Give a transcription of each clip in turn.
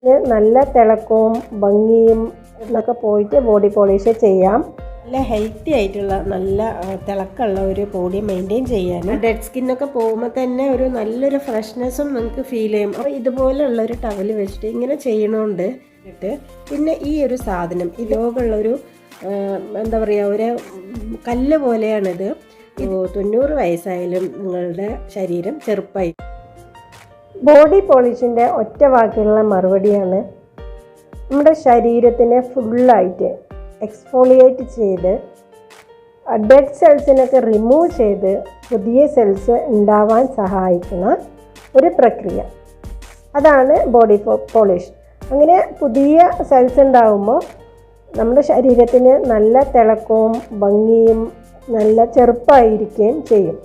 നല്ല തിളക്കവും ഭംഗിയും എന്നൊക്കെ പോയിട്ട് ബോഡി പോളിഷ് ചെയ്യാം. നല്ല ഹെൽത്തി ആയിട്ടുള്ള നല്ല തിളക്കമുള്ള ഒരു ബോഡി മെയിൻറ്റെയിൻ ചെയ്യാനും ഡെഡ് സ്കിന്നൊക്കെ പോകുമ്പോൾ തന്നെ ഒരു നല്ലൊരു ഫ്രഷ്നെസ്സും നിങ്ങൾക്ക് ഫീൽ ചെയ്യും. അപ്പോൾ ഇതുപോലെയുള്ള ഒരു ടവൽ വെച്ചിട്ട് ഇങ്ങനെ ചെയ്യണോണ്ട് പിന്നെ ഈ ഒരു സാധനം ഇതുപോലുള്ളൊരു എന്താ പറയുക, ഒരു കല്ല് പോലെയാണിത്. 90 വയസ്സായാലും നിങ്ങളുടെ ശരീരം ചെറുപ്പായി. ബോഡി പോളിഷിൻ്റെ ഒറ്റ വാക്കിലുള്ള മറുപടിയാണ് നമ്മുടെ ശരീരത്തിനെ ഫുള്ളായിട്ട് എക്സ്ഫോളിയേറ്റ് ചെയ്ത് ഡെഡ് സെൽസിനൊക്കെ റിമൂവ് ചെയ്ത് പുതിയ സെൽസ് ഉണ്ടാവാൻ സഹായിക്കുന്ന ഒരു പ്രക്രിയ. അതാണ് ബോഡി പോളിഷ്. അങ്ങനെ പുതിയ സെൽസ് ഉണ്ടാകുമ്പോൾ നമ്മുടെ ശരീരത്തിന് നല്ല തിളക്കവും ഭംഗിയും നല്ല ചെറുപ്പമായിരിക്കുകയും ചെയ്യും.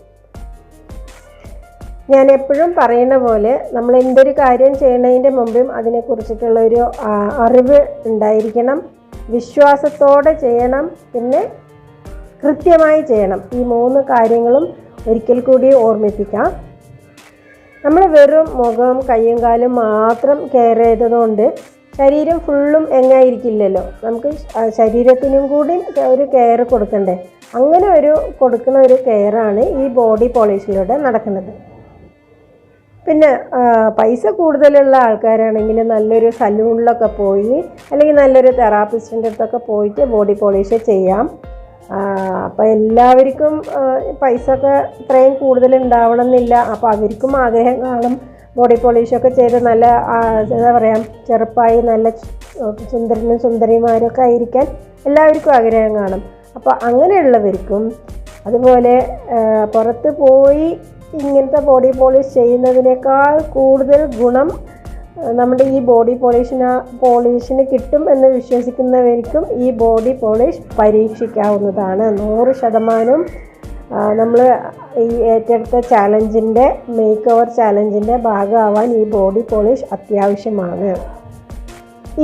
ഞാൻ എപ്പോഴും പറയുന്ന പോലെ നമ്മൾ എന്തൊരു കാര്യം ചെയ്യുന്നതിൻ്റെ മുമ്പും അതിനെക്കുറിച്ചിട്ടുള്ളൊരു അറിവ് ഉണ്ടായിരിക്കണം. വിശ്വാസത്തോടെ ചെയ്യണം, പിന്നെ കൃത്യമായി ചെയ്യണം. ഈ 3 കാര്യങ്ങളും ഒരിക്കൽ കൂടി ഓർമ്മിപ്പിക്കാം. നമ്മൾ വെറും മുഖം കയ്യും കാലും മാത്രം കെയർ ചെയ്തതുകൊണ്ട് ശരീരം ഫുള്ളും എങ്ങായിരിക്കില്ലല്ലോ. നമുക്ക് ശരീരത്തിനും കൂടി ഒരു കെയർ കൊടുക്കണ്ടേ. അങ്ങനെ കൊടുക്കുന്ന ഒരു കെയറാണ് ഈ ബോഡി പോളിഷിലൂടെ നടക്കുന്നത്. പിന്നെ പൈസ കൂടുതലുള്ള ആൾക്കാരാണെങ്കിൽ നല്ലൊരു സലൂണിലൊക്കെ പോയി അല്ലെങ്കിൽ നല്ലൊരു തെറാപ്പിസ്റ്റിൻ്റെ അടുത്തൊക്കെ പോയിട്ട് ബോഡി പോളിഷ് ചെയ്യാം. അപ്പോൾ എല്ലാവർക്കും പൈസ ഒക്കെ ഇത്രയും കൂടുതൽ ഉണ്ടാവണം എന്നില്ല. അപ്പോൾ അവർക്കും ആഗ്രഹം കാണും ബോഡി പോളിഷൊക്കെ ചെയ്ത് നല്ല എന്താ പറയുക, ചെറുപ്പമായി നല്ല സുന്ദരനും സുന്ദരിമാരൊക്കെ ആയിരിക്കാൻ എല്ലാവർക്കും ആഗ്രഹം കാണും. അപ്പോൾ അങ്ങനെയുള്ളവർക്കും അതുപോലെ പുറത്ത് പോയി ഇങ്ങനത്തെ ബോഡി പോളിഷ് ചെയ്യുന്നതിനേക്കാൾ കൂടുതൽ ഗുണം നമ്മുടെ ഈ ബോഡി പോളിഷിന് കിട്ടും എന്ന് വിശ്വസിക്കുന്നവർക്കും ഈ ബോഡി പോളിഷ് പരീക്ഷിക്കാവുന്നതാണ്. 100% നമ്മൾ ഈ ഏറ്റെടുത്ത ചാലഞ്ചിൻ്റെ മേക്ക് ഓവർ ചാലഞ്ചിൻ്റെ ഭാഗമാവാൻ ഈ ബോഡി പോളിഷ് അത്യാവശ്യമാണ്.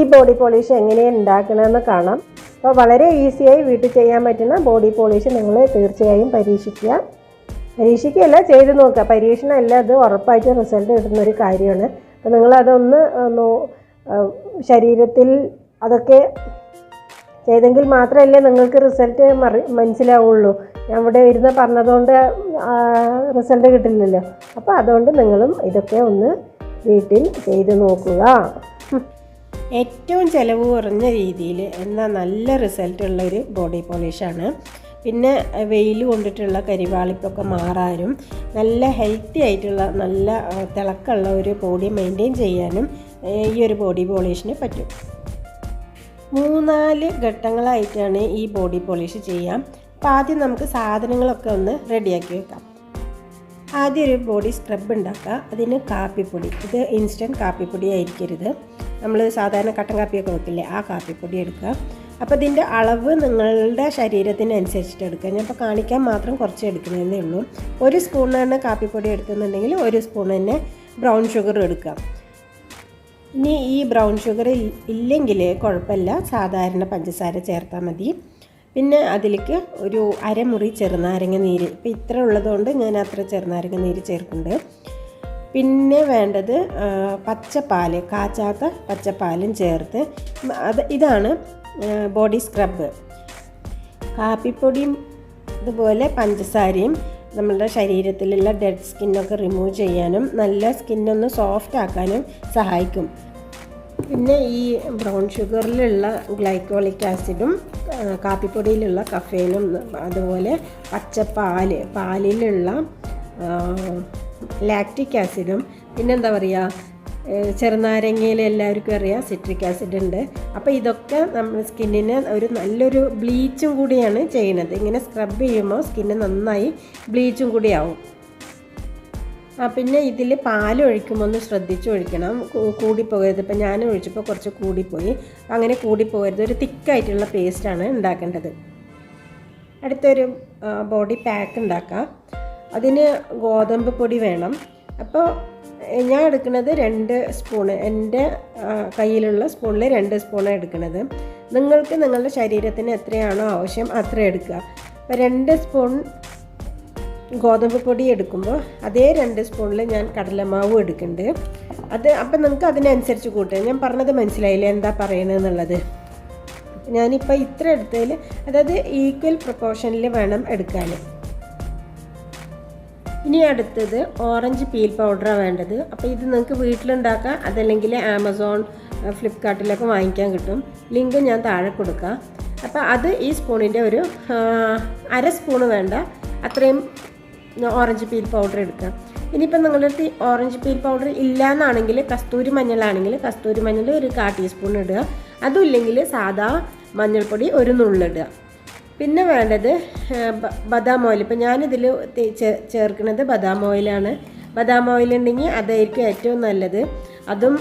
ഈ ബോഡി പോളിഷ് എങ്ങനെയാണ് ഉണ്ടാക്കണമെന്ന് കാണാം. അപ്പോൾ വളരെ ഈസിയായി വീട്ടിൽ ചെയ്യാൻ പറ്റുന്ന ബോഡി പോളിഷ് നിങ്ങൾ തീർച്ചയായും പരീക്ഷിക്കുകയല്ല, ചെയ്ത് നോക്കുക. പരീക്ഷണമല്ല, അത് ഉറപ്പായിട്ട് റിസൾട്ട് കിട്ടുന്നൊരു കാര്യമാണ്. അപ്പോൾ നിങ്ങളതൊന്ന് ശരീരത്തിൽ അതൊക്കെ ചെയ്തെങ്കിൽ മാത്രമല്ലേ നിങ്ങൾക്ക് റിസൾട്ട് മനസ്സിലാവുള്ളൂ. ഞാൻ ഇവിടെ ഇരുന്ന് പറഞ്ഞതുകൊണ്ട് റിസൾട്ട് കിട്ടില്ലല്ലോ. അപ്പോൾ അതുകൊണ്ട് നിങ്ങളും ഇതൊക്കെ ഒന്ന് വീട്ടിൽ ചെയ്ത് നോക്കുക. ഏറ്റവും ചിലവ് കുറഞ്ഞ രീതിയിൽ എന്നാൽ നല്ല റിസൾട്ടുള്ളൊരു ബോഡി പോളിഷാണ്. പിന്നെ വെയിൽ കൊണ്ടിട്ടുള്ള കരിവാളിപ്പൊക്കെ മാറാനും നല്ല ഹെൽത്തി ആയിട്ടുള്ള നല്ല തിളക്കമുള്ള ഒരു ബോഡി മെയിൻറ്റെയിൻ ചെയ്യാനും ഈ ഒരു ബോഡി പോളിഷിന് പറ്റും. 3-4 ഘട്ടങ്ങളായിട്ടാണ് ഈ ബോഡി പോളിഷ് ചെയ്യാം. അപ്പോൾ ആദ്യം നമുക്ക് സാധനങ്ങളൊക്കെ ഒന്ന് റെഡിയാക്കി വെക്കാം. ആദ്യം ഒരു ബോഡി സ്ക്രബ് ഉണ്ടാക്കുക. അതിന് കാപ്പിപ്പൊടി, ഇത് ഇൻസ്റ്റൻറ്റ് കാപ്പിപ്പൊടി ആയിരിക്കരുത്. നമ്മൾ സാധാരണ കട്ടൻ കാപ്പിയൊക്കെ വെക്കില്ലേ, ആ കാപ്പിപ്പൊടി എടുക്കുക. അപ്പോൾ ഇതിൻ്റെ അളവ് നിങ്ങളുടെ ശരീരത്തിനനുസരിച്ചിട്ട് എടുക്കുക. ഞാൻ ഇപ്പോൾ കാണിക്കാൻ മാത്രം കുറച്ച് എടുക്കുന്നതേ ഉള്ളൂ. 1 സ്പൂണാണ് കാപ്പിപ്പൊടി എടുക്കുന്നുണ്ടെങ്കിൽ 1 സ്പൂൺ തന്നെ ബ്രൗൺ ഷുഗർ എടുക്കുക. ഇനി ഈ ബ്രൗൺ ഷുഗർ ഇല്ലെങ്കിൽ കുഴപ്പമില്ല, സാധാരണ പഞ്ചസാര ചേർത്താൽ മതി. പിന്നെ അതിലേക്ക് ഒരു അരമുറി ചെറുനാരങ്ങ നീര്, ഇപ്പോൾ ഇത്ര ഉള്ളതുകൊണ്ട് ഞാൻ അത്ര ചെറുനാരങ്ങ നീര് ചേർക്കുന്നുണ്ട്. പിന്നെ വേണ്ടത് പച്ചപ്പാൽ, കാച്ചാത്ത പച്ചപ്പാലും ചേർത്ത് ഇതാണ് ബോഡി സ്ക്രബ്. കാപ്പിപ്പൊടിയും ഇതുപോലെ പഞ്ചസാരയും നമ്മളുടെ ശരീരത്തിലുള്ള ഡെഡ് സ്കിന്നൊക്കെ റിമൂവ് ചെയ്യാനും നല്ല സ്കിന്നൊന്ന് സോഫ്റ്റ് ആക്കാനും സഹായിക്കും. പിന്നെ ഈ ബ്രൗൺ ഷുഗറിലുള്ള ഗ്ലൈക്കോളിക് ആസിഡും കാപ്പിപ്പൊടിയിലുള്ള കഫേനും അതുപോലെ പാലിലുള്ള ലാക്റ്റിക് ആസിഡും പിന്നെന്താ പറയുക, ചെറുനാരങ്ങയിൽ എല്ലാവർക്കും അറിയാം സിട്രിക് ആസിഡ് ഉണ്ട്. അപ്പോൾ ഇതൊക്കെ നമ്മുടെ സ്കിന്നിന് ഒരു നല്ലൊരു ബ്ലീച്ചും കൂടിയാണ് ചെയ്യുന്നത്. ഇങ്ങനെ സ്ക്രബ് ചെയ്യുമ്പോൾ സ്കിന്ന് നന്നായി ബ്ലീച്ചും കൂടിയാവും. പിന്നെ ഇതിൽ പാലൊഴിക്കുമ്പോൾ ഒന്ന് ശ്രദ്ധിച്ച് ഒഴിക്കണം, കൂടിപ്പോകരുത്. ഇപ്പം ഞാൻ ഒഴിച്ചപ്പോൾ കുറച്ച് കൂടിപ്പോയി, അങ്ങനെ കൂടിപ്പോകരുത്. ഒരു തിക്കായിട്ടുള്ള പേസ്റ്റാണ് ഉണ്ടാക്കേണ്ടത്. അടുത്തൊരു ബോഡി പാക്ക് ഉണ്ടാക്കാം. അതിന് ഗോതമ്പ് പൊടി വേണം. അപ്പോൾ ഞാൻ എടുക്കുന്നത് 2 സ്പൂണ്, എൻ്റെ കയ്യിലുള്ള സ്പൂണിൽ 2 സ്പൂണാണ് എടുക്കുന്നത്. നിങ്ങൾക്ക് നിങ്ങളുടെ ശരീരത്തിന് എത്രയാണോ ആവശ്യം അത്ര എടുക്കുക. അപ്പോൾ 2 സ്പൂൺ ഗോതമ്പ് പൊടി എടുക്കുമ്പോൾ അതേ 2 സ്പൂണിൽ ഞാൻ കടലമാവ് എടുക്കുന്നുണ്ട്. അപ്പം നിങ്ങൾക്ക് അതിനനുസരിച്ച് കൂട്ടുക. ഞാൻ പറഞ്ഞത് മനസ്സിലായില്ലേ എന്താ പറയണമെന്നുള്ളത്? ഞാനിപ്പോൾ ഇത്ര എടുത്തതിൽ, അതായത് ഈക്വൽ പ്രൊപ്പോർഷനിൽ വേണം എടുക്കാൻ. ഇനി അടുത്തത് ഓറഞ്ച് പീൽ പൗഡറാണ് വേണ്ടത്. അപ്പോൾ ഇത് നിങ്ങൾക്ക് വീട്ടിലുണ്ടാക്കാം, അതല്ലെങ്കിൽ ആമസോൺ, ഫ്ലിപ്കാർട്ടിലൊക്കെ വാങ്ങിക്കാൻ കിട്ടും. ലിങ്ക് ഞാൻ താഴെ കൊടുക്കാം. അപ്പോൾ അത് ഈ സ്പൂണിൻ്റെ ഒരു 1/2 സ്പൂണ് വേണ്ട അത്രയും ഓറഞ്ച് പീൽ പൗഡർ എടുക്കുക. ഇനിയിപ്പോൾ നിങ്ങളുടെ അടുത്ത് ഓറഞ്ച് പീൽ പൗഡർ ഇല്ലയെന്നാണെങ്കിൽ കസ്തൂരി മഞ്ഞളാണെങ്കിൽ കസ്തൂരി മഞ്ഞൾ ഒരു 1/4 ടീസ്പൂൺ ഇടുക. അതും ഇല്ലെങ്കിൽ സാധാ മഞ്ഞൾപ്പൊടി ഒരു നുള്ളിടുക. പിന്നെ വേണ്ടത് ബദാം ഓയിൽ. ഇപ്പോൾ ഞാനിതിൽ ചേർക്കുന്നത് ബദാം ഓയിലാണ്. ബദാം ഓയിൽ ഉണ്ടെങ്കിൽ അതായിരിക്കും ഏറ്റവും നല്ലത്. അതും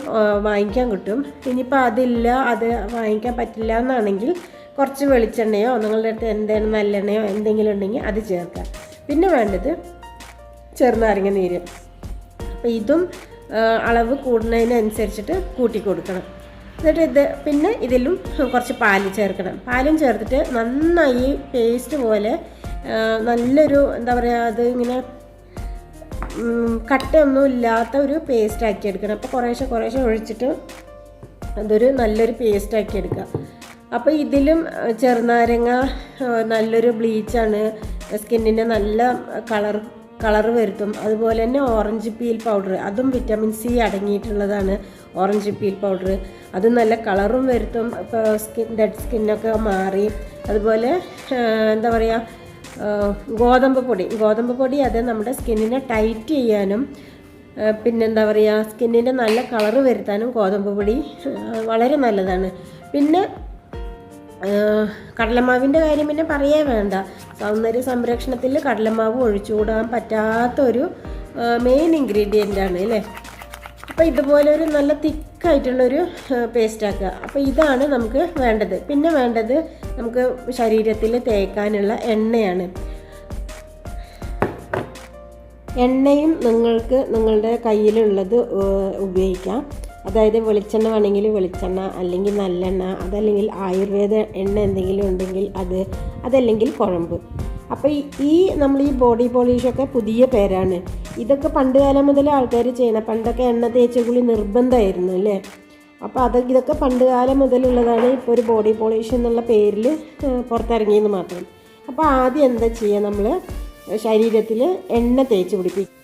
വാങ്ങിക്കാൻ കിട്ടും. ഇനിയിപ്പോൾ അതില്ല, അത് വാങ്ങിക്കാൻ പറ്റില്ല എന്നാണെങ്കിൽ കുറച്ച് വെളിച്ചെണ്ണയോ നിങ്ങളുടെ അടുത്ത് എന്താണ് നല്ലെണ്ണയോ എന്തെങ്കിലും ഉണ്ടെങ്കിൽ അത് ചേർക്കാം. പിന്നെ വേണ്ടത് ചെറുനാരങ്ങ നീര്. അപ്പോൾ ഇതും അളവ് കൂടുന്നതിനനുസരിച്ചിട്ട് കൂട്ടി കൊടുക്കണം. എന്നിട്ട് പിന്നെ ഇതിലും കുറച്ച് പാല് ചേർക്കണം. പാലും ചേർത്തിട്ട് നന്നായി പേസ്റ്റ് പോലെ നല്ലൊരു എന്താ പറയുക, അത് ഇങ്ങനെ കട്ടയൊന്നും ഇല്ലാത്ത ഒരു പേസ്റ്റ് ആക്കി എടുക്കണം. അപ്പോൾ കുറേശ്ശെ ഒഴിച്ചിട്ട് അതൊരു നല്ലൊരു പേസ്റ്റ് ആക്കി എടുക്കുക. അപ്പോൾ ഇതിലും ചെറുനാരങ്ങ നല്ലൊരു ബ്ലീച്ചാണ്, സ്കിന്നിന് നല്ല കളർ വരുത്തും. അതുപോലെ തന്നെ ഓറഞ്ച് പീൽ പൗഡർ, അതും വിറ്റാമിൻ സി അടങ്ങിയിട്ടുള്ളതാണ് ഓറഞ്ച് പീൽ പൗഡർ. അതും നല്ല കളറും വരുത്തും. ഇപ്പോൾ ഡെഡ് സ്കിന്നൊക്കെ മാറി. അതുപോലെ എന്താ പറയുക, ഗോതമ്പ് പൊടി അത് നമ്മുടെ സ്കിന്നിനെ ടൈറ്റ് ചെയ്യാനും പിന്നെന്താ പറയുക സ്കിന്നിൻ്റെ നല്ല കളറ് വരുത്താനും ഗോതമ്പ് പൊടി വളരെ നല്ലതാണ്. പിന്നെ കടലമാവിൻ്റെ കാര്യം പിന്നെ പറയേ വേണ്ട. സൗന്ദര്യ സംരക്ഷണത്തിൽ കടലമാവ് ഒഴിച്ചുകൂടാൻ പറ്റാത്തൊരു മെയിൻ ഇൻഗ്രീഡിയൻ്റാണ് അല്ലേ. അപ്പോൾ ഇതുപോലെ ഒരു നല്ല തിക്കായിട്ടുള്ളൊരു പേസ്റ്റ് ആക്കുക. അപ്പോൾ ഇതാണ് നമുക്ക് വേണ്ടത്. പിന്നെ വേണ്ടത് നമുക്ക് ശരീരത്തിൽ തേക്കാനുള്ള എണ്ണയാണ്. എണ്ണയും നിങ്ങൾക്ക് നിങ്ങളുടെ കയ്യിലുള്ളത് ഉപയോഗിക്കാം. അതായത് വെളിച്ചെണ്ണ വേണമെങ്കിൽ വെളിച്ചെണ്ണ, അല്ലെങ്കിൽ നല്ലെണ്ണ, അതല്ലെങ്കിൽ ആയുർവേദ എണ്ണ എന്തെങ്കിലും ഉണ്ടെങ്കിൽ അതല്ലെങ്കിൽ കുഴമ്പ്. അപ്പോൾ നമ്മൾ ഈ ബോഡി പോളിഷൊക്കെ പുതിയ പേരാണ്. ഇതൊക്കെ പണ്ട് കാലം മുതൽ ആൾക്കാർ ചെയ്യണം. പണ്ടൊക്കെ എണ്ണ തേച്ച കുളി നിർബന്ധമായിരുന്നു അല്ലേ. അപ്പോൾ ഇതൊക്കെ പണ്ട് കാലം മുതലുള്ളതാണ്. ഇപ്പോൾ ഒരു ബോഡി പോളിഷ് എന്നുള്ള പേരിൽ പുറത്തിറങ്ങിയെന്ന് മാത്രം. അപ്പോൾ ആദ്യം എന്താ ചെയ്യുക, നമ്മൾ ശരീരത്തിൽ എണ്ണ തേച്ച് പിടിപ്പിക്കും.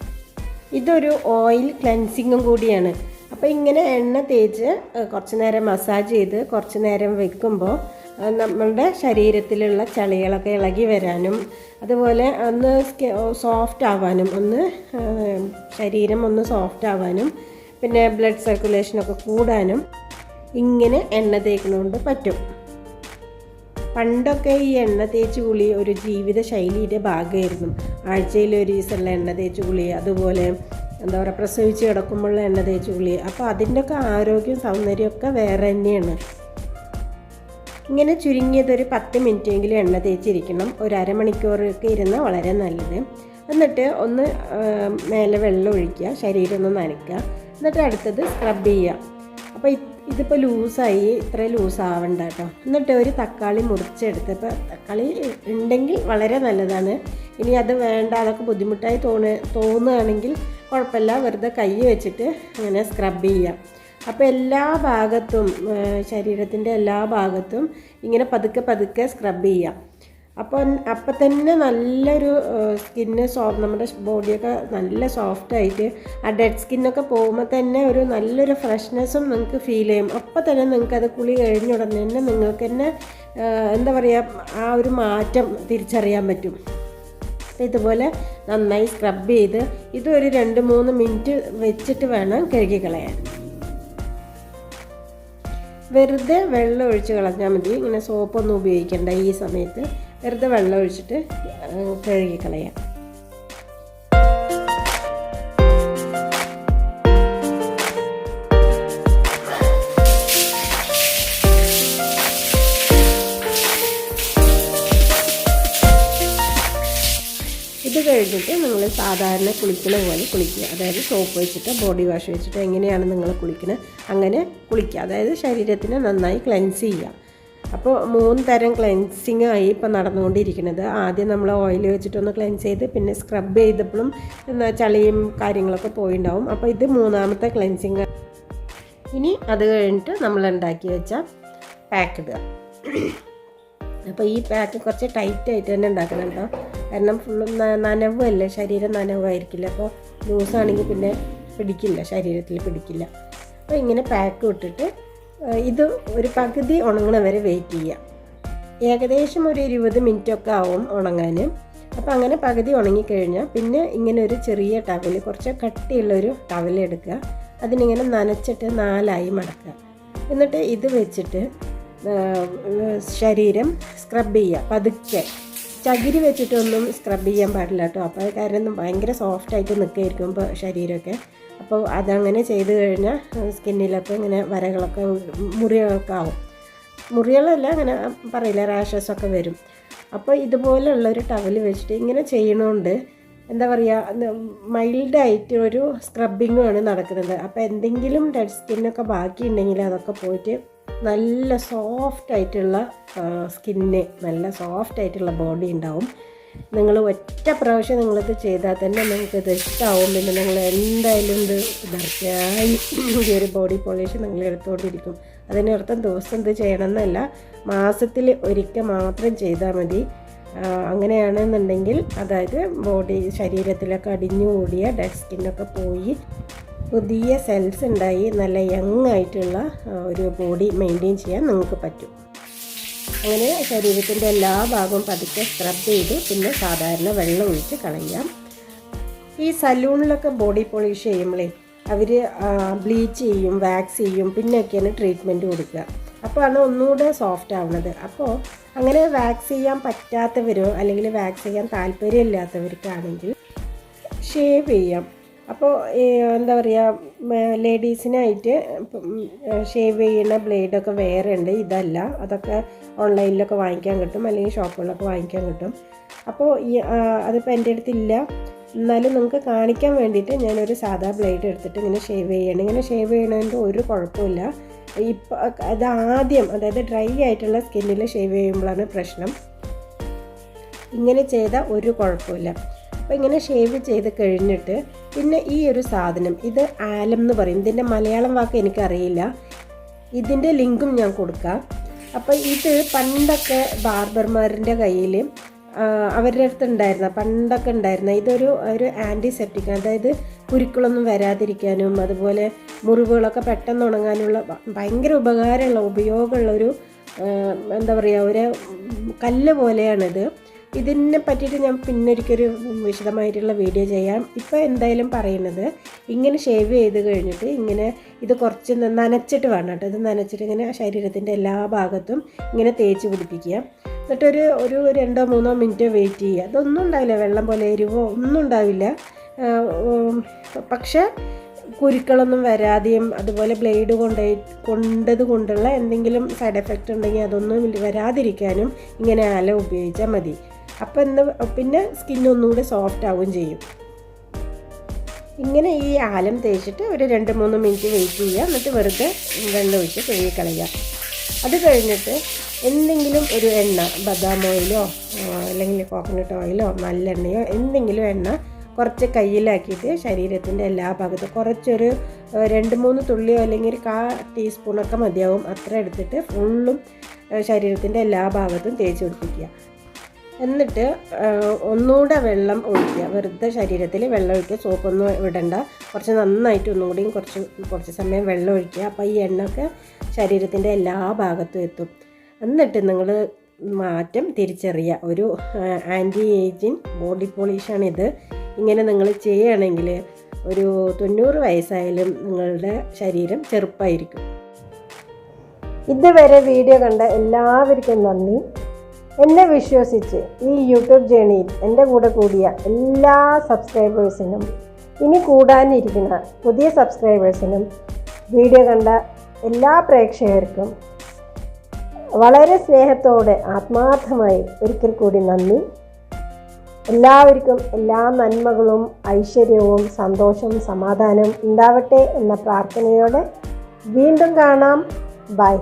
ഇതൊരു ഓയിൽ ക്ലെൻസിങ്ങും കൂടിയാണ്. അപ്പോൾ ഇങ്ങനെ എണ്ണ തേച്ച് കുറച്ച് നേരം മസാജ് ചെയ്ത് കുറച്ച് നേരം വെക്കുമ്പോൾ നമ്മളുടെ ശരീരത്തിലുള്ള ചളികളൊക്കെ ഇളകി വരാനും അതുപോലെ ഒന്ന് സോഫ്റ്റ് ആവാനും ശരീരം ഒന്ന് സോഫ്റ്റ് ആവാനും പിന്നെ ബ്ലഡ് സർക്കുലേഷനൊക്കെ കൂടാനും ഇങ്ങനെ എണ്ണ തേക്കുന്നതുകൊണ്ട് പറ്റും. പണ്ടൊക്കെ ഈ എണ്ണ തേച്ച് കുളി ഒരു ജീവിത ശൈലിയുടെ ഭാഗമായിരുന്നു. ആഴ്ചയിൽ ഒരു ദിവസമുള്ള എണ്ണ തേച്ച് കുളി, അതുപോലെ എന്താ പറയുക പ്രസവിച്ച് കിടക്കുമ്പോഴുള്ള എണ്ണ തേച്ച് കുളി. അപ്പോൾ അതിൻ്റെയൊക്കെ ആരോഗ്യം സൗന്ദര്യമൊക്കെ വേറെ തന്നെയാണ്. ഇങ്ങനെ ചുരുങ്ങിയതൊരു 10 മിനിറ്റെങ്കിലും എണ്ണ തേച്ചിരിക്കണം. ഒരു അരമണിക്കൂറൊക്കെ ഇരുന്നാൽ വളരെ നല്ലത്. എന്നിട്ട് ഒന്ന് മേലെ വെള്ളം ഒഴിക്കുക, ശരീരം ഒന്ന് നനയ്ക്കുക. എന്നിട്ട് അടുത്തത് സ്ക്രബ് ചെയ്യുക. അപ്പോൾ ഇതിപ്പോൾ ലൂസായി, ഇത്ര ലൂസാവണ്ട കേട്ടോ. എന്നിട്ട് ഒരു തക്കാളി മുറിച്ചെടുത്ത്, ഇപ്പോൾ തക്കാളി ഉണ്ടെങ്കിൽ വളരെ നല്ലതാണ്. ഇനി അത് വേണ്ട, അതൊക്കെ ബുദ്ധിമുട്ടായി തോന്നുകയാണെങ്കിൽ കുഴപ്പമില്ല, വെറുതെ കൈ വെച്ചിട്ട് അങ്ങനെ സ്ക്രബ് ചെയ്യാം. അപ്പോൾ എല്ലാ ഭാഗത്തും ശരീരത്തിൻ്റെ എല്ലാ ഭാഗത്തും ഇങ്ങനെ പതുക്കെ സ്ക്രബ് ചെയ്യാം. അപ്പം തന്നെ നല്ലൊരു സ്കിന്ന് നമ്മുടെ ബോഡിയൊക്കെ നല്ല സോഫ്റ്റായിട്ട് ആ ഡെഡ് സ്കിന്നൊക്കെ പോകുമ്പോൾ തന്നെ ഒരു നല്ലൊരു ഫ്രഷ്നെസ്സും നിങ്ങൾക്ക് ഫീൽ ചെയ്യും. അപ്പോൾ തന്നെ നിങ്ങൾക്കത് കുളി കഴിഞ്ഞ ഉടനെ തന്നെ നിങ്ങൾക്ക് തന്നെ എന്താ പറയുക ആ ഒരു മാറ്റം തിരിച്ചറിയാൻ പറ്റും. ഇതുപോലെ നന്നായി സ്ക്രബ് ചെയ്ത് ഇതൊരു 2-3 മിനിറ്റ് വെച്ചിട്ട് വേണം കഴുകി കളയാൻ. വെറുതെ വെള്ളം ഒഴിച്ച് കളഞ്ഞാൽ മതി. ഇങ്ങനെ സോപ്പൊന്നും ഉപയോഗിക്കേണ്ട ഈ സമയത്ത്. വെറുതെ വെള്ളം ഒഴിച്ചിട്ട് കഴുകി കളയാം. ഇത് കഴിഞ്ഞിട്ട് നിങ്ങൾ സാധാരണ കുളിക്കുന്ന പോലെ കുളിക്കുക. അതായത് സോപ്പ് വെച്ചിട്ട് ബോഡി വാഷ് വെച്ചിട്ട് എങ്ങനെയാണ് നിങ്ങൾ കുളിക്കുന്നത് അങ്ങനെ കുളിക്കുക. അതായത് ശരീരത്തിനെ നന്നായി ക്ലെൻസ് ചെയ്യുക. അപ്പോൾ 3 തരം ക്ലെൻസിങ് ആയി ഇപ്പോൾ നടന്നുകൊണ്ടിരിക്കുന്നത്. ആദ്യം നമ്മൾ ഓയിൽ വെച്ചിട്ടൊന്ന് ക്ലെൻസ് ചെയ്ത് പിന്നെ സ്ക്രബ് ചെയ്തപ്പോഴും ചളിയും കാര്യങ്ങളൊക്കെ പോയിട്ടുണ്ടാവും. അപ്പോൾ ഇത് 3ാമത്തെ ക്ലെൻസിങ്. ഇനി അത് കഴിഞ്ഞിട്ട് നമ്മൾ ഉണ്ടാക്കി വെച്ച പാക്ക് ഇടുക. അപ്പോൾ ഈ പാക്ക് കുറച്ച് ടൈറ്റായിട്ട് തന്നെ ഉണ്ടാക്കണം കേട്ടോ. കാരണം ഫുള്ളും നനവല്ലേ, ശരീരം നനവായിരിക്കില്ല. അപ്പോൾ ലൂസാണെങ്കിൽ പിന്നെ പിടിക്കില്ല, ശരീരത്തിൽ പിടിക്കില്ല. അപ്പോൾ ഇങ്ങനെ പാക്ക് ഇട്ടിട്ട് ഇത് ഒരു പകുതി ഉണങ്ങണ വരെ വെയിറ്റ് ചെയ്യുക. ഏകദേശം ഒരു 20 മിനിറ്റൊക്കെ ആവും ഉണങ്ങാൻ. അപ്പോൾ അങ്ങനെ പകുതി ഉണങ്ങിക്കഴിഞ്ഞാൽ പിന്നെ ഇങ്ങനെ ഒരു ചെറിയ ടവൽ, കുറച്ച് കട്ടിയുള്ളൊരു ടവൽ എടുക്കുക. അതിനിങ്ങനെ നനച്ചിട്ട് 4ആയി മടക്കുക. എന്നിട്ട് ഇത് വെച്ചിട്ട് ശരീരം സ്ക്രബ് ചെയ്യുക പതുക്കെ. ചകിരി വെച്ചിട്ടൊന്നും സ്ക്രബ് ചെയ്യാൻ പാടില്ല കേട്ടോ. അപ്പോൾ കാരണം ഭയങ്കര സോഫ്റ്റായിട്ട് നിൽക്കുകയായിരിക്കും ഇപ്പോൾ ശരീരമൊക്കെ. അപ്പോൾ അതങ്ങനെ ചെയ്ത് കഴിഞ്ഞാൽ സ്കിന്നിലൊക്കെ ഇങ്ങനെ വരകളൊക്കെ മുറികളൊക്കെ ആവും. മുറികളല്ല, അങ്ങനെ പറയില്ല, റാഷസൊക്കെ വരും. അപ്പോൾ ഇതുപോലെയുള്ളൊരു ടവൽ വെച്ചിട്ട് ഇങ്ങനെ ചെയ്യണോണ്ട് എന്താ പറയുക, മൈൽഡായിട്ട് ഒരു സ്ക്രബിങ്ങുമാണ് നടക്കുന്നത്. അപ്പോൾ എന്തെങ്കിലും ഡെഡ് സ്കിന്നൊക്കെ ബാക്കിയുണ്ടെങ്കിൽ അതൊക്കെ പോയിട്ട് നല്ല സോഫ്റ്റായിട്ടുള്ള സ്കിന്ന്, നല്ല സോഫ്റ്റായിട്ടുള്ള ബോഡി ഉണ്ടാവും. നിങ്ങൾ ഒറ്റ പ്രാവശ്യം നിങ്ങളിത് ചെയ്താൽ തന്നെ നിങ്ങൾക്കിത് ഇഷ്ടമാവും. പിന്നെ നിങ്ങൾ എന്തായാലും ഇത് തീർച്ചയായും ഈ ഒരു ബോഡി പോളിഷ് നിങ്ങൾ എടുത്തുകൊണ്ടിരിക്കും. അതിനർത്ഥം ദിവസം ഇത് ചെയ്യണമെന്നല്ല, മാസത്തിൽ ഒരിക്കൽ മാത്രം ചെയ്താൽ മതി. അങ്ങനെയാണെന്നുണ്ടെങ്കിൽ അതായത് ബോഡി ശരീരത്തിലൊക്കെ അടിഞ്ഞു കൂടിയ ഡെഡ് സ്കിന്നൊക്കെ പോയി പുതിയ സെൽസ് ഉണ്ടായി നല്ല യങ് ആയിട്ടുള്ള ഒരു ബോഡി മെയിൻറ്റെയിൻ ചെയ്യാൻ നിങ്ങൾക്ക് പറ്റും. അങ്ങനെ ശരീരത്തിൻ്റെ എല്ലാ ഭാഗവും പതുക്കെ സ്ക്രബ് ചെയ്ത് പിന്നെ സാധാരണ വെള്ളം ഒഴിച്ച് കളയാം. ഈ സലൂണിലൊക്കെ ബോഡി പോളിഷ് ചെയ്യുമ്പോഴേ അവർ ബ്ലീച്ച് ചെയ്യും, വാക്സ് ചെയ്യും, പിന്നെയൊക്കെയാണ് ട്രീറ്റ്മെൻറ്റ് കൊടുക്കുക. അപ്പോൾ ആണ് ഒന്നുകൂടെ സോഫ്റ്റ് ആവുന്നത്. അപ്പോൾ അങ്ങനെ വാക്സ് ചെയ്യാൻ പറ്റാത്തവരോ അല്ലെങ്കിൽ വാക്സ് ചെയ്യാൻ താല്പര്യമില്ലാത്തവർക്കാണെങ്കിൽ ഷേവ് ചെയ്യാം. അപ്പോൾ എന്താ പറയുക, ലേഡീസിനായിട്ട് ഷേവ് ചെയ്യുന്ന ബ്ലേഡൊക്കെ വേറെ ഉണ്ട്, ഇതല്ല. അതൊക്കെ ഓൺലൈനിലൊക്കെ വാങ്ങിക്കാൻ കിട്ടും, അല്ലെങ്കിൽ ഷോപ്പുകളിലൊക്കെ വാങ്ങിക്കാൻ കിട്ടും. അപ്പോൾ അതിപ്പോൾ എൻ്റെ അടുത്തില്ല, എന്നാലും നിങ്ങൾക്ക് കാണിക്കാൻ വേണ്ടിയിട്ട് ഞാനൊരു സാധാ ബ്ലേഡ് എടുത്തിട്ട് ഇങ്ങനെ ഷേവ് ചെയ്യണം. ഇങ്ങനെ ഷേവ് ചെയ്യണതിൻ്റെ ഒരു കുഴപ്പമില്ല. ഇപ്പോൾ അത് ആദ്യം, അതായത് ഡ്രൈ ആയിട്ടുള്ള സ്കിന്നിൽ ഷേവ് ചെയ്യുമ്പോഴാണ് പ്രശ്നം. ഇങ്ങനെ ചെയ്താൽ ഒരു കുഴപ്പമില്ല. അപ്പോൾ ഇങ്ങനെ ഷേവ് ചെയ്ത് കഴിഞ്ഞിട്ട് പിന്നെ ഈ ഒരു സാധനം, ഇത് ആലം എന്ന് പറയും. ഇതിൻ്റെ മലയാളം വാക്ക് എനിക്കറിയില്ല, ഇതിൻ്റെ ലിങ്കും ഞാൻ കൊടുക്കാം. അപ്പോൾ ഇത് പണ്ടൊക്കെ ബാർബർമാരുടെ കയ്യിൽ അവരുടെ അടുത്ത് ഉണ്ടായിരുന്ന, പണ്ടൊക്കെ ഉണ്ടായിരുന്ന ഒരു ആൻറ്റിസെപ്റ്റിക്, അതായത് കുരുക്കളൊന്നും വരാതിരിക്കാനും അതുപോലെ മുറിവുകളൊക്കെ പെട്ടെന്ന് ഉണങ്ങാനുള്ള ഭയങ്കര ഉപയോഗമുള്ളൊരു എന്താ പറയുക, ഒരു കല്ല് പോലെയാണിത്. ഇതിനെ പറ്റിയിട്ട് ഞാൻ പിന്നൊരിക്കൊരു വിശദമായിട്ടുള്ള വീഡിയോ ചെയ്യാം. ഇപ്പോൾ എന്തായാലും പറയുന്നത്, ഇങ്ങനെ ഷേവ് ചെയ്ത് കഴിഞ്ഞിട്ട് ഇങ്ങനെ ഇത് കുറച്ച് നനച്ചിട്ട് വേണം കേട്ടോ. ഇത് നനച്ചിട്ട് ഇങ്ങനെ ശരീരത്തിൻ്റെ എല്ലാ ഭാഗത്തും ഇങ്ങനെ തേച്ച് പിടിപ്പിക്കുക. എന്നിട്ടൊരു 2-3 മിനിറ്റ് വെയിറ്റ് ചെയ്യുക. അതൊന്നും ഉണ്ടാവില്ല, വെള്ളം പോലെ എരിവോ ഒന്നും ഉണ്ടാവില്ല. പക്ഷേ കുരുക്കളൊന്നും വരാതെയും അതുപോലെ ബ്ലേഡ് കൊണ്ടുള്ള എന്തെങ്കിലും സൈഡ് എഫക്റ്റ് ഉണ്ടെങ്കിൽ അതൊന്നും വരാതിരിക്കാനും ഇങ്ങനെ ആല ഉപയോഗിച്ചാൽ മതി. അപ്പം പിന്നെ സ്കിന്നൊന്നുകൂടി സോഫ്റ്റ് ആവുകയും ചെയ്യും. ഇങ്ങനെ ഈ ആലം തേച്ചിട്ട് ഒരു 2-3 മിനിറ്റ് വെയിറ്റ് ചെയ്യുക. എന്നിട്ട് വെറുതെ വെള്ളം ഒഴിച്ച് കഴുകിക്കളയുക. അത് കഴിഞ്ഞിട്ട് എന്തെങ്കിലും ഒരു എണ്ണ, ബദാം ഓയിലോ അല്ലെങ്കിൽ കോക്കനട്ട് ഓയിലോ നല്ലെണ്ണയോ എന്തെങ്കിലും എണ്ണ കുറച്ച് കയ്യിലാക്കിയിട്ട് ശരീരത്തിൻ്റെ എല്ലാ ഭാഗത്തും കുറച്ചൊരു 2-3 തുള്ളിയോ അല്ലെങ്കിൽ ഒരു 1/4 ടീസ്പൂണൊക്കെ മതിയാവും. അത്ര എടുത്തിട്ട് ഫുള്ളും ശരീരത്തിൻ്റെ എല്ലാ ഭാഗത്തും തേച്ച് പിടിപ്പിക്കുക. എന്നിട്ട് ഒന്നുകൂടെ വെള്ളം ഒഴിക്കുക. വെറുതെ ശരീരത്തിൽ വെള്ളം ഒഴിക്കുക, സോപ്പൊന്നും ഇടണ്ട. കുറച്ച് നന്നായിട്ട് ഒന്നുകൂടിയും കുറച്ച് സമയം വെള്ളം ഒഴിക്കുക. അപ്പോൾ ഈ എണ്ണയൊക്കെ ശരീരത്തിൻ്റെ എല്ലാ ഭാഗത്തും എത്തും. എന്നിട്ട് നിങ്ങൾ മാറ്റം തിരിച്ചറിയുക. ഒരു ആൻറ്റി ഏജിങ് ബോഡി പോളിഷാണിത്. ഇങ്ങനെ നിങ്ങൾ ചെയ്യുകയാണെങ്കിൽ ഒരു 90 വയസ്സായാലും നിങ്ങളുടെ ശരീരം ചെറുപ്പമായിരിക്കും. ഇതുവരെ വീഡിയോ കണ്ട എല്ലാവർക്കും നന്ദി. എന്നെ വിശ്വസിച്ച് ഈ യൂട്യൂബ് ജേണിയിൽ എൻ്റെ കൂടെ കൂടിയ എല്ലാ സബ്സ്ക്രൈബേഴ്സിനും, ഇനി കൂടാനിരിക്കുന്ന പുതിയ സബ്സ്ക്രൈബേഴ്സിനും, വീഡിയോ കണ്ട എല്ലാ പ്രേക്ഷകർക്കും വളരെ സ്നേഹത്തോടെ ആത്മാർത്ഥമായി ഒരിക്കൽ കൂടി നന്ദി. എല്ലാവർക്കും എല്ലാ നന്മകളും ഐശ്വര്യവും സന്തോഷവും സമാധാനവും ഉണ്ടാവട്ടെ എന്ന പ്രാർത്ഥനയോടെ വീണ്ടും കാണാം. ബൈ.